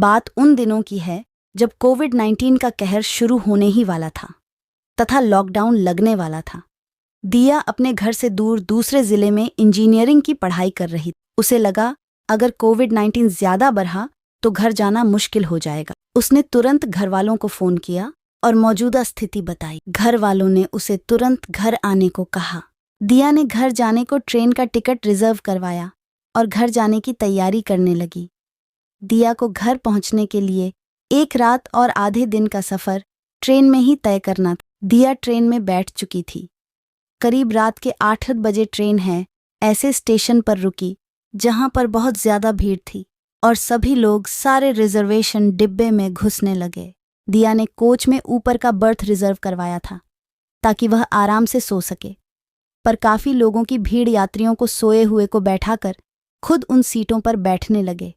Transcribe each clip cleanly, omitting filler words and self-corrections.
बात उन दिनों की है जब कोविड-19 का कहर शुरू होने ही वाला था तथा लॉकडाउन लगने वाला था। दिया अपने घर से दूर दूसरे जिले में इंजीनियरिंग की पढ़ाई कर रही थी। उसे लगा अगर कोविड-19 ज्यादा बढ़ा तो घर जाना मुश्किल हो जाएगा। उसने तुरंत घर वालों को फोन किया और मौजूदा स्थिति बताई। घर वालों ने उसे तुरंत घर आने को कहा। दिया ने घर जाने को ट्रेन का टिकट रिजर्व करवाया और घर जाने की तैयारी करने लगी। दिया को घर पहुंचने के लिए 1 रात और आधे दिन का सफर ट्रेन में ही तय करना था। दिया ट्रेन में बैठ चुकी थी। करीब रात के 8 बजे ट्रेन है ऐसे स्टेशन पर रुकी जहां पर बहुत ज्यादा भीड़ थी और सभी लोग सारे रिजर्वेशन डिब्बे में घुसने लगे। दिया ने कोच में ऊपर का बर्थ रिजर्व करवाया था ताकि वह आराम से सो सके, पर काफी लोगों की भीड़ यात्रियों को सोए हुए को बैठाकर खुद उन सीटों पर बैठने लगे।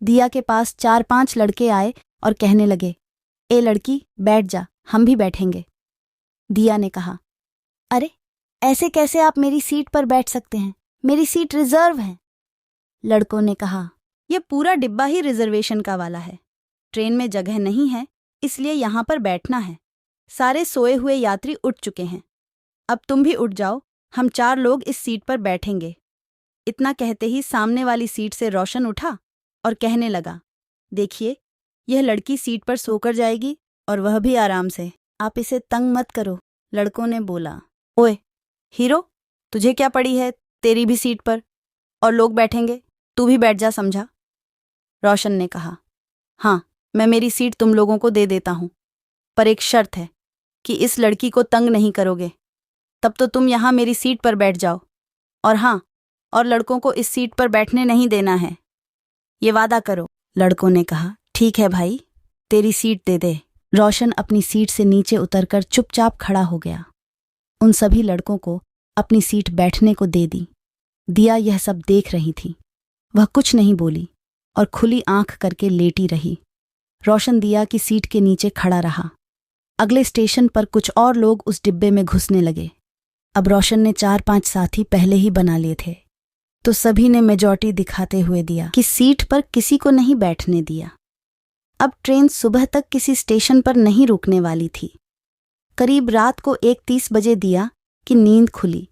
दिया के पास 4-5 लड़के आए और कहने लगे, ए लड़की बैठ जा, हम भी बैठेंगे। दिया ने कहा, अरे ऐसे कैसे आप मेरी सीट पर बैठ सकते हैं, मेरी सीट रिजर्व है। लड़कों ने कहा, यह पूरा डिब्बा ही रिजर्वेशन का वाला है, ट्रेन में जगह नहीं है इसलिए यहां पर बैठना है। सारे सोए हुए यात्री उठ चुके हैं, अब तुम भी उठ जाओ, हम 4 लोग इस सीट पर बैठेंगे। इतना कहते ही सामने वाली सीट से रोशन उठा और कहने लगा, देखिए यह लड़की सीट पर सोकर जाएगी और वह भी आराम से, आप इसे तंग मत करो। लड़कों ने बोला, ओए हीरो, तुझे क्या पड़ी है, तेरी भी सीट पर और लोग बैठेंगे, तू भी बैठ जा समझा। रोशन ने कहा, हाँ मैं मेरी सीट तुम लोगों को दे देता हूं, पर एक शर्त है कि इस लड़की को तंग नहीं करोगे, तब तो तुम यहां मेरी सीट पर बैठ जाओ, और हाँ, और लड़कों को इस सीट पर बैठने नहीं देना है, ये वादा करो। लड़कों ने कहा, ठीक है भाई, तेरी सीट दे दे। रोशन अपनी सीट से नीचे उतरकर चुपचाप खड़ा हो गया। उन सभी लड़कों को अपनी सीट बैठने को दे दी। दिया यह सब देख रही थी। वह कुछ नहीं बोली और खुली आंख करके लेटी रही। रोशन दिया की सीट के नीचे खड़ा रहा। अगले स्टेशन पर कुछ और लोग उस डिब्बे में घुसने लगे। अब रोशन ने 4-5 साथी पहले ही बना लिए थे, तो सभी ने मेजॉरिटी दिखाते हुए दिया कि सीट पर किसी को नहीं बैठने दिया। अब ट्रेन सुबह तक किसी स्टेशन पर नहीं रुकने वाली थी। करीब रात को 1:30 बजे दिया कि नींद खुली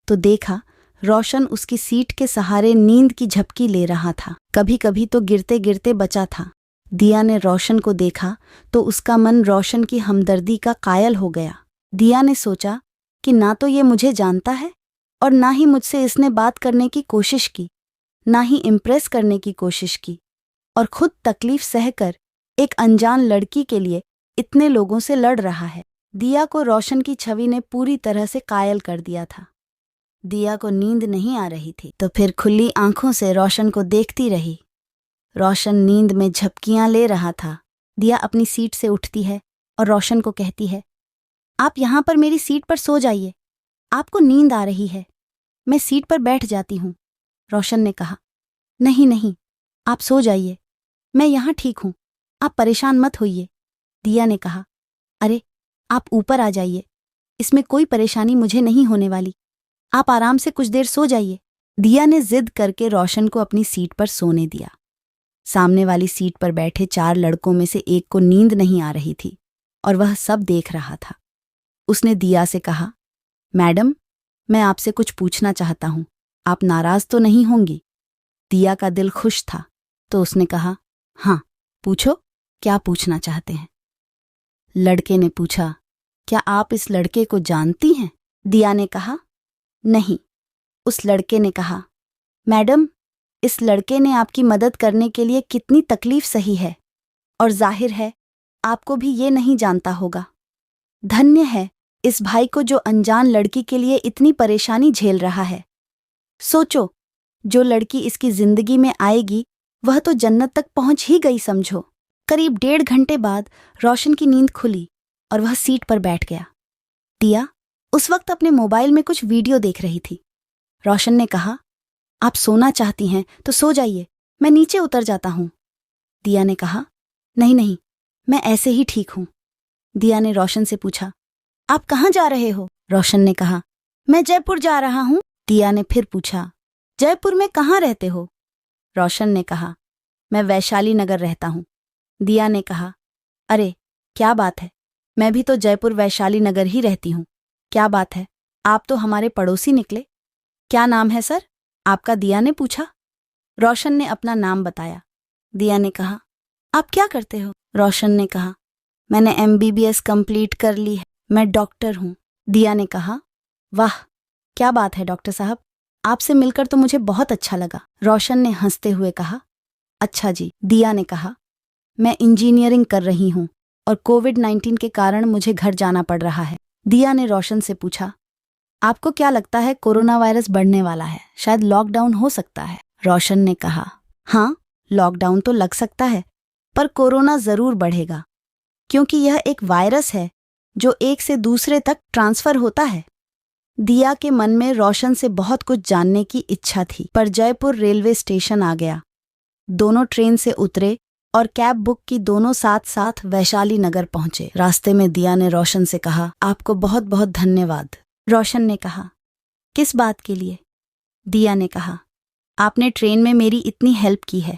तो देखा रोशन उसकी सीट के सहारे नींद की झपकी ले रहा था। कभी कभी तो गिरते गिरते बचा था। दिया ने रोशन को देखा तो उसका मन रोशन की हमदर्दी का कायल हो गया। दिया ने सोचा कि ना तो ये मुझे जानता है और ना ही मुझसे इसने बात करने की कोशिश की, ना ही इम्प्रेस करने की कोशिश की, और खुद तकलीफ सहकर एक अनजान लड़की के लिए इतने लोगों से लड़ रहा है। दिया को रोशन की छवि ने पूरी तरह से कायल कर दिया था। दिया को नींद नहीं आ रही थी तो फिर खुली आंखों से रोशन को देखती रही। रोशन नींद में झपकियां ले रहा था। दिया अपनी सीट से उठती है और रोशन को कहती है, आप यहां पर मेरी सीट पर सो जाइए, आपको नींद आ रही है, मैं सीट पर बैठ जाती हूं। रोशन ने कहा, नहीं नहीं, आप सो जाइए, मैं यहां ठीक हूं, आप परेशान मत होइए। दिया ने कहा, अरे आप ऊपर आ जाइए, इसमें कोई परेशानी मुझे नहीं होने वाली, आप आराम से कुछ देर सो जाइए। दिया ने जिद करके रोशन को अपनी सीट पर सोने दिया। सामने वाली सीट पर बैठे 4 लड़कों में से एक को नींद नहीं आ रही थी और वह सब देख रहा था। उसने दिया से कहा, मैडम मैं आपसे कुछ पूछना चाहता हूं, आप नाराज तो नहीं होंगी? दिया का दिल खुश था तो उसने कहा, हाँ पूछो, क्या पूछना चाहते हैं? लड़के ने पूछा, क्या आप इस लड़के को जानती हैं? दिया ने कहा, नहीं। उस लड़के ने कहा, मैडम इस लड़के ने आपकी मदद करने के लिए कितनी तकलीफ सही है और जाहिर है आपको भी ये नहीं जानता होगा। धन्य है इस भाई को जो अनजान लड़की के लिए इतनी परेशानी झेल रहा है। सोचो, जो लड़की इसकी जिंदगी में आएगी वह तो जन्नत तक पहुंच ही गई समझो। करीब 1.5 घंटे बाद रोशन की नींद खुली और वह सीट पर बैठ गया। दिया उस वक्त अपने मोबाइल में कुछ वीडियो देख रही थी। रोशन ने कहा, आप सोना चाहती हैं तो सो जाइए, मैं नीचे उतर जाता हूं। दिया ने कहा, नहीं नहीं, मैं ऐसे ही ठीक हूं। दिया ने रोशन से पूछा, आप कहाँ जा रहे हो? रोशन ने कहा, मैं जयपुर जा रहा हूं। दिया ने फिर पूछा, जयपुर में कहाँ रहते हो? रोशन ने कहा, मैं वैशाली नगर रहता हूँ। दिया ने कहा, अरे क्या बात है, मैं भी तो जयपुर वैशाली नगर ही रहती हूँ। क्या बात है, आप तो हमारे पड़ोसी निकले। क्या नाम है सर आपका? दिया ने पूछा। रोशन ने अपना नाम बताया। दिया ने कहा, आप क्या करते हो? रोशन ने कहा, मैंने MBBS कंप्लीट कर ली है, मैं डॉक्टर हूँ। दिया ने कहा, वाह क्या बात है डॉक्टर साहब, आपसे मिलकर तो मुझे बहुत अच्छा लगा। रोशन ने हंसते हुए कहा, अच्छा जी। दिया ने कहा, मैं इंजीनियरिंग कर रही हूँ और कोविड-19 के कारण मुझे घर जाना पड़ रहा है। दिया ने रोशन से पूछा, आपको क्या लगता है कोरोना वायरस बढ़ने वाला है, शायद लॉकडाउन हो सकता है? रोशन ने कहा, हाँ लॉकडाउन तो लग सकता है, पर कोरोना जरूर बढ़ेगा, क्योंकि यह एक वायरस है जो एक से दूसरे तक ट्रांसफर होता है। दिया के मन में रोशन से बहुत कुछ जानने की इच्छा थी, पर जयपुर रेलवे स्टेशन आ गया। दोनों ट्रेन से उतरे और कैब बुक की, दोनों साथ साथ वैशाली नगर पहुंचे। रास्ते में दिया ने रोशन से कहा, आपको बहुत बहुत धन्यवाद। रोशन ने कहा, किस बात के लिए? दिया ने कहा, आपने ट्रेन में मेरी इतनी हेल्प की है,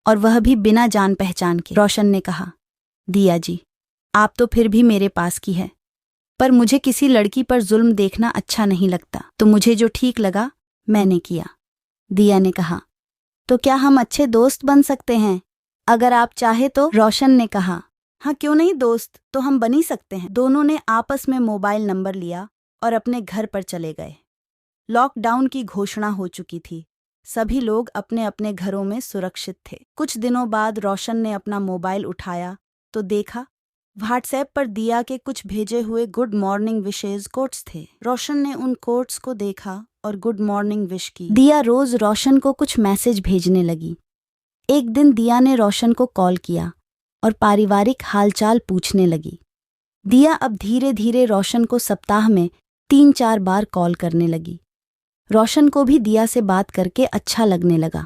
और वह भी बिना जान पहचान के। रोशन ने कहा, दिया जी, आप तो फिर भी मेरे पास की है, पर मुझे किसी लड़की पर जुल्म देखना अच्छा नहीं लगता, तो मुझे जो ठीक लगा मैंने किया। दिया ने कहा, तो क्या हम अच्छे दोस्त बन सकते हैं? अगर आप चाहे तो। रोशन ने कहा, हाँ क्यों नहीं दोस्त, तो हम बन ही सकते हैं। दोनों ने आपस में मोबाइल नंबर लिया और अपने घर पर चले गए। लॉकडाउन की घोषणा हो चुकी थी, सभी लोग अपने अपने घरों में सुरक्षित थे। कुछ दिनों बाद रोशन ने अपना मोबाइल उठाया तो देखा व्हाट्सएप पर दिया के कुछ भेजे हुए गुड मॉर्निंग विशेज कोट्स थे। रोशन ने उन कोट्स को देखा और गुड मॉर्निंग विश की। दिया रोज रोशन को कुछ मैसेज भेजने लगी। एक दिन दिया ने रोशन को कॉल किया और पारिवारिक हालचाल पूछने लगी। दिया अब धीरे धीरे रोशन को सप्ताह में 3-4 बार कॉल करने लगी। रोशन को भी दिया से बात करके अच्छा लगने लगा।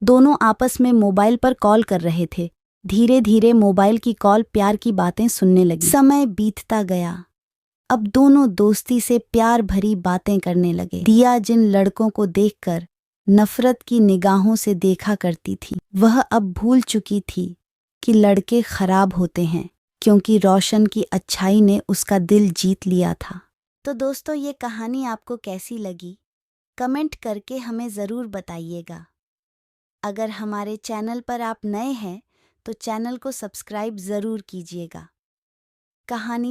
दोनों आपस में मोबाइल पर कॉल कर रहे थे। धीरे धीरे मोबाइल की कॉल प्यार की बातें सुनने लगी। समय बीतता गया, अब दोनों दोस्ती से प्यार भरी बातें करने लगे। दिया जिन लड़कों को देखकर नफरत की निगाहों से देखा करती थी, वह अब भूल चुकी थी कि लड़के खराब होते हैं, क्योंकि रोशन की अच्छाई ने उसका दिल जीत लिया था। तो दोस्तों, ये कहानी आपको कैसी लगी कमेंट करके हमें ज़रूर बताइएगा। अगर हमारे चैनल पर आप नए हैं तो चैनल को सब्सक्राइब ज़रूर कीजिएगा। कहानी